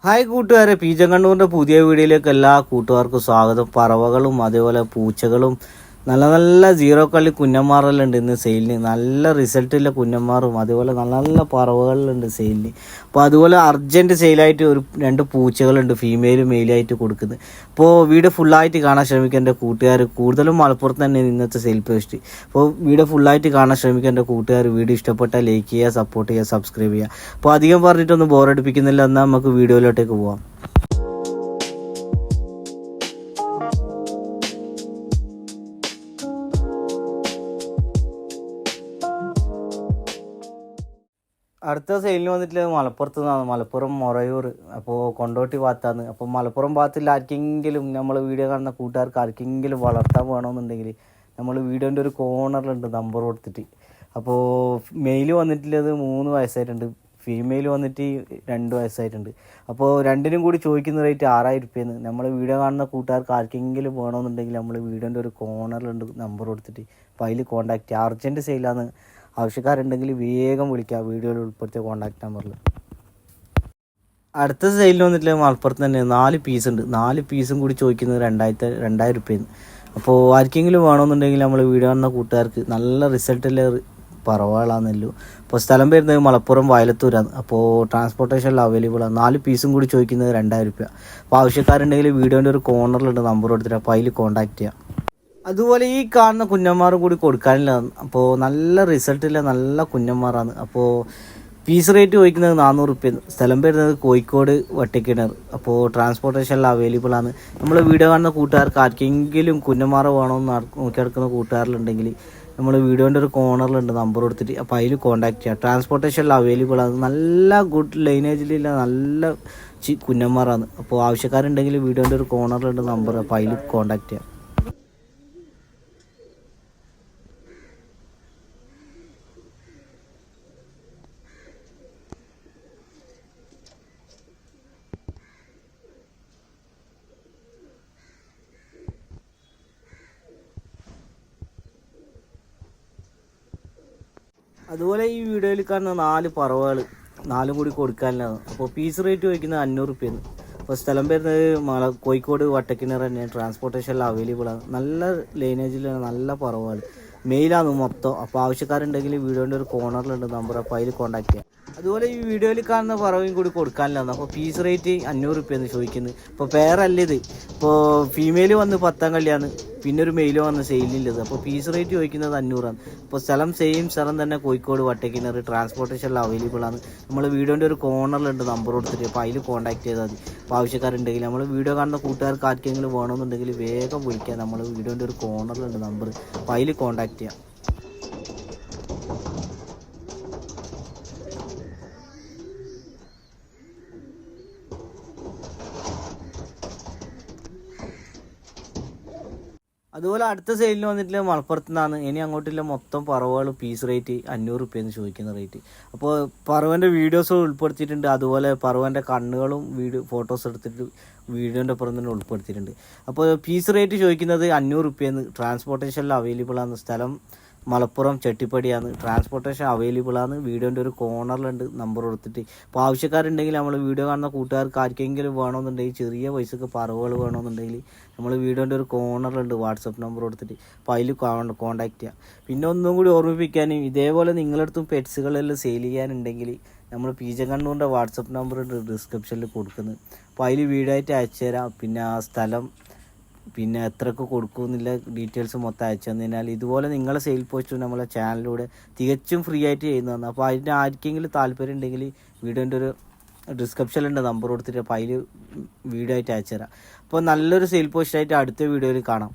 Hi കൂട്ടുകാരെ, പീച്ചങ്കണ്ണൂരിൻ്റെ പുതിയ വീഡിയോയിലേക്ക് എല്ലാ കൂട്ടുകാർക്കും സ്വാഗതം. പറവകളും അതേപോലെ പൂച്ചകളും നല്ല നല്ല സീറോ കളി കുഞ്ഞന്മാരെല്ലാം ഇന്ന് സെയിലിന്. നല്ല റിസൾട്ടുള്ള കുഞ്ഞന്മാരും അതേപോലെ നല്ല നല്ല പറവകളിലുണ്ട് സെയിലിന്. അപ്പോൾ അതുപോലെ അർജൻറ്റ് സെയിലായിട്ട് ഒരു 2 പൂച്ചകളുണ്ട്, ഫീമെയിലും മെയിലായിട്ട് കൊടുക്കുന്നത്. അപ്പോൾ വീഡിയോ ഫുള്ളായിട്ട് കാണാൻ ശ്രമിക്കുക എൻ്റെ കൂട്ടുകാർ. കൂടുതലും മലപ്പുറത്ത് തന്നെ ഇന്നത്തെ സെയിൽ പോസ്റ്റ്. അപ്പോൾ വീഡിയോ ഫുള്ളായിട്ട് കാണാൻ ശ്രമിക്കുക എൻ്റെ കൂട്ടുകാർ. വീഡിയോ ഇഷ്ടപ്പെട്ടാൽ ലൈക്ക് ചെയ്യുക, സപ്പോർട്ട് ചെയ്യുക, സബ്സ്ക്രൈബ് ചെയ്യുക. അപ്പോൾ അധികം പറഞ്ഞിട്ടൊന്നും ബോറടിപ്പിക്കുന്നില്ല. എന്നാൽ നമുക്ക് വീഡിയോയിലോട്ടേക്ക് പോവാം. അടുത്ത സെയിലിന് വന്നിട്ട് മലപ്പുറത്ത് നിന്നാണ്, മലപ്പുറം മൊറയൂർ. അപ്പോൾ കൊണ്ടോട്ടി ഭാഗത്താണ്. അപ്പോൾ മലപ്പുറം ഭാഗത്തിൽ ആർക്കെങ്കിലും നമ്മൾ വീഡിയോ കാണുന്ന കൂട്ടുകാർക്ക് ആർക്കെങ്കിലും വളർത്താൻ വേണമെന്നുണ്ടെങ്കിൽ നമ്മൾ വീഡിയോൻ്റെ ഒരു കോർണറിലുണ്ട് നമ്പർ കൊടുത്തിട്ട്. അപ്പോൾ മെയിൽ വന്നിട്ടുള്ളത് 3 വയസ്സായിട്ടുണ്ട്, ഫീമെയിൽ വന്നിട്ട് 2 വയസ്സായിട്ടുണ്ട്. അപ്പോൾ രണ്ടിനും കൂടി ചോദിക്കുന്ന റേറ്റ് 6000 രൂപയെന്ന്. നമ്മൾ വീഡിയോ കാണുന്ന കൂട്ടുകാർക്ക് ആർക്കെങ്കിലും വേണമെന്നുണ്ടെങ്കിൽ നമ്മൾ വീഡിയോൻ്റെ ഒരു കോർണറിലുണ്ട് നമ്പർ കൊടുത്തിട്ട്. അപ്പോൾ അതിൽ കോൺടാക്റ്റ് ചെയ്യുക. അർജൻറ്റ് സെയിലാണ്. ആവശ്യക്കാരുണ്ടെങ്കിൽ വേഗം വിളിക്കുക വീഡിയോയിൽ ഉൾപ്പെടുത്തിയ കോൺടാക്ട് നമ്പറിൽ. അടുത്ത സെയിലിൽ വന്നിട്ട് മലപ്പുറത്ത് തന്നെ 4 പീസ് ഉണ്ട്. 4 പീസും കൂടി ചോദിക്കുന്നത് 2000 രൂപയെന്ന്. അപ്പോൾ ആർക്കെങ്കിലും വേണമെന്നുണ്ടെങ്കിൽ നമ്മൾ വീഡിയോ കാണുന്ന കൂട്ടുകാർക്ക് നല്ല റിസൾട്ടുള്ള പറവകളാണെന്നല്ലോ. അപ്പോൾ സ്ഥലം വരുന്നത് മലപ്പുറം വയലത്തൂരാണ്. അപ്പോൾ ട്രാൻസ്പോർട്ടേഷനിൽ അവൈലബിൾ ആണ്. 4 പീസും കൂടി ചോദിക്കുന്നത് 2000 രൂപ. അപ്പോൾ ആവശ്യക്കാരുണ്ടെങ്കിൽ വീഡിയോൻ്റെ ഒരു കോർണറിലുണ്ട് നമ്പർ കൊടുത്തിട്ട്. അപ്പോൾ അതിൽ കോൺടാക്ട് ചെയ്യാം. അതുപോലെ ഈ കാണുന്ന കുഞ്ഞന്മാരും കൂടി കൊടുക്കാനില്ല. അപ്പോൾ നല്ല റിസൾട്ടില്ല നല്ല കുഞ്ഞന്മാരാണ്. അപ്പോൾ പീസ് റേറ്റ് ചോദിക്കുന്നത് 400 രൂപ. സ്ഥലം വരുന്നത് കോഴിക്കോട് വട്ടിക്കിണർ. അപ്പോൾ ട്രാൻസ്പോർട്ടേഷനിൽ അവൈലബിൾ ആണ്. നമ്മൾ വീഡിയോ കാണുന്ന കൂട്ടുകാർക്ക് ആർക്കെങ്കിലും കുഞ്ഞന്മാരെ വേണമെന്ന് നോക്കി നടക്കുന്ന കൂട്ടുകാരിലുണ്ടെങ്കിൽ നമ്മൾ വീഡിയോൻ്റെ ഒരു കോർണറിലുണ്ട് നമ്പർ കൊടുത്തിട്ട്. അപ്പോൾ അതിൽ കോൺടാക്ട് ചെയ്യുക. ട്രാൻസ്പോർട്ടേഷനിൽ അവൈലബിൾ ആണ്. നല്ല ഗുഡ് ലൈനേജിലുള്ള നല്ല കുഞ്ഞന്മാരാണ്. അപ്പോൾ ആവശ്യക്കാരുണ്ടെങ്കിൽ വീഡിയോൻ്റെ ഒരു കോർണറിലുണ്ട് നമ്പർ. അപ്പോൾ അതിൽ കോൺടാക്ട് ചെയ്യാം. അതുപോലെ ഈ വീഡിയോയിൽ കാണുന്ന 4 പറവകൾ 4 കൂടി കൊടുക്കാനുള്ളതാണ്. അപ്പോൾ പീസ് റേറ്റ് ചോദിക്കുന്നത് 500 രൂപയെന്ന്. അപ്പോൾ സ്ഥലം വരുന്നത് കോഴിക്കോട് വട്ടക്കിണർ തന്നെയാണ്. ട്രാൻസ്പോർട്ടേഷനിൽ അവൈലബിൾ ആണ്. നല്ല ലൈനേജിലാണ് നല്ല പറവകൾ, മെയിലാണ് മൊത്തം. അപ്പോൾ ആവശ്യക്കാരുണ്ടെങ്കിൽ വീഡിയോൻ്റെ ഒരു കോർണറിലുണ്ട് നമ്പർ. അപ്പോൾ അതിൽ കോൺടാക്ട് ചെയ്യാം. അതുപോലെ ഈ വീഡിയോയിൽ കാണുന്ന പറവയും കൂടി കൊടുക്കാനില്ലാന്ന്. അപ്പോൾ പീസ് റേറ്റ് 500 രൂപയെന്ന് ചോദിക്കുന്നത്. ഇപ്പോൾ പേരല്ല ഇത്. ഇപ്പോൾ ഫീമെയിൽ വന്ന് 10ാം കള്ളിയാണ്, പിന്നെ ഒരു മെയിലോ വന്ന് സെയിലില്ലത്. അപ്പോൾ പീസ് റേറ്റ് ചോദിക്കുന്നത് 500 അപ്പോൾ സ്ഥലം സെയിം സ്ഥലം തന്നെ കോഴിക്കോട് വട്ടക്കിണർ. ട്രാൻസ്പോർട്ടേഷനിൽ അവൈലബിൾ ആണ്. നമ്മൾ വീഡിയോൻ്റെ ഒരു കോർണറിലുണ്ട് നമ്പർ കൊടുത്തിട്ട്. അപ്പോൾ അതിൽ കോൺടാക്ട് ചെയ്താൽ മതി. അപ്പോൾ ആവശ്യക്കാരുണ്ടെങ്കിൽ നമ്മൾ വീഡിയോ കാണുന്ന കൂട്ടുകാർക്ക് ആർക്കെങ്കിലും വേണമെന്നുണ്ടെങ്കിൽ വേഗം വിളിക്കുക. നമ്മൾ വീഡിയോൻ്റെ ഒരു കോർണറിലുണ്ട് നമ്പർ. അപ്പോൾ അതിൽ കോൺടാക്ട് ചെയ്യാം. അതുപോലെ അടുത്ത സെയിലിന് വന്നിട്ടില്ല മലപ്പുറത്ത് നിന്നാണ്. ഇനി അങ്ങോട്ടില്ല മൊത്തം പറവകൾ പീസ് റേറ്റ് 500 രൂപയെന്ന് ചോദിക്കുന്ന റേറ്റ്. അപ്പോൾ പറവൻ്റെ വീഡിയോസ് ഉൾപ്പെടുത്തിയിട്ടുണ്ട്. അതുപോലെ പറവൻ്റെ കണ്ണുകളും ഫോട്ടോസ് എടുത്തിട്ട് വീഡിയോൻ്റെ പുറം തന്നെ ഉൾപ്പെടുത്തിയിട്ടുണ്ട്. അപ്പോൾ പീസ് റേറ്റ് ചോദിക്കുന്നത് 500 രൂപയെന്ന്. ട്രാൻസ്പോർട്ടേഷനിൽ അവൈലബിൾ ആണ്. സ്ഥലം മലപ്പുറം ചെട്ടിപ്പടിയാണ്. ട്രാൻസ്പോർട്ടേഷൻ അവൈലബിൾ ആണ്. വീഡിയോൻ്റെ ഒരു കോർണറിലുണ്ട് നമ്പർ കൊടുത്തിട്ട്. അപ്പോൾ ആവശ്യക്കാരുണ്ടെങ്കിൽ നമ്മൾ വീഡിയോ കാണുന്ന കൂട്ടുകാർക്ക് ആർക്കെങ്കിലും വേണമെന്നുണ്ടെങ്കിൽ ചെറിയ പൈസക്ക് പറവുകൾ വേണമെന്നുണ്ടെങ്കിൽ നമ്മൾ വീഡിയോൻ്റെ ഒരു കോർണറിലുണ്ട് വാട്സപ്പ് നമ്പർ കൊടുത്തിട്ട്. അപ്പോൾ അതിൽ കോൺടാക്ട് ചെയ്യാം. പിന്നെ ഒന്നും കൂടി ഓർമ്മിപ്പിക്കാനും, ഇതേപോലെ നിങ്ങളടുത്തും പെറ്റ്സുകളെല്ലാം സെയിൽ ചെയ്യാനുണ്ടെങ്കിൽ നമ്മൾ പീച്ചങ്കണ്ണൂരിൻ്റെ വാട്സപ്പ് നമ്പർ ഡിസ്ക്രിപ്ഷനിൽ കൊടുക്കുന്നത്. അപ്പോൾ അതിൽ വീഡിയോ ആയിട്ട് അയച്ചു തരാം. പിന്നെ ആ സ്ഥലം പിന്നെ എത്രയൊക്കെ കൊടുക്കുമെന്നുള്ള ഡീറ്റെയിൽസ് മൊത്തം അയച്ചു തന്നതിനാൽ ഇതുപോലെ നിങ്ങളെ സെയിൽ പോസ്റ്റ് നമ്മളെ ചാനലിലൂടെ തികച്ചും ഫ്രീ ആയിട്ട് ചെയ്യുന്നതാണ്. അപ്പോൾ അതിന് ആർക്കെങ്കിലും താല്പര്യം ഉണ്ടെങ്കിൽ വീഡിയോൻ്റെ ഒരു ഡിസ്ക്രിപ്ഷനിലുണ്ട് നമ്പർ കൊടുത്തിട്ട്. അപ്പോൾ അതിൽ വീഡിയോ ആയിട്ട് അയച്ചു തരാം. അപ്പോൾ നല്ലൊരു സെയിൽ പോസ്റ്റായിട്ട് അടുത്ത വീഡിയോയിൽ കാണാം.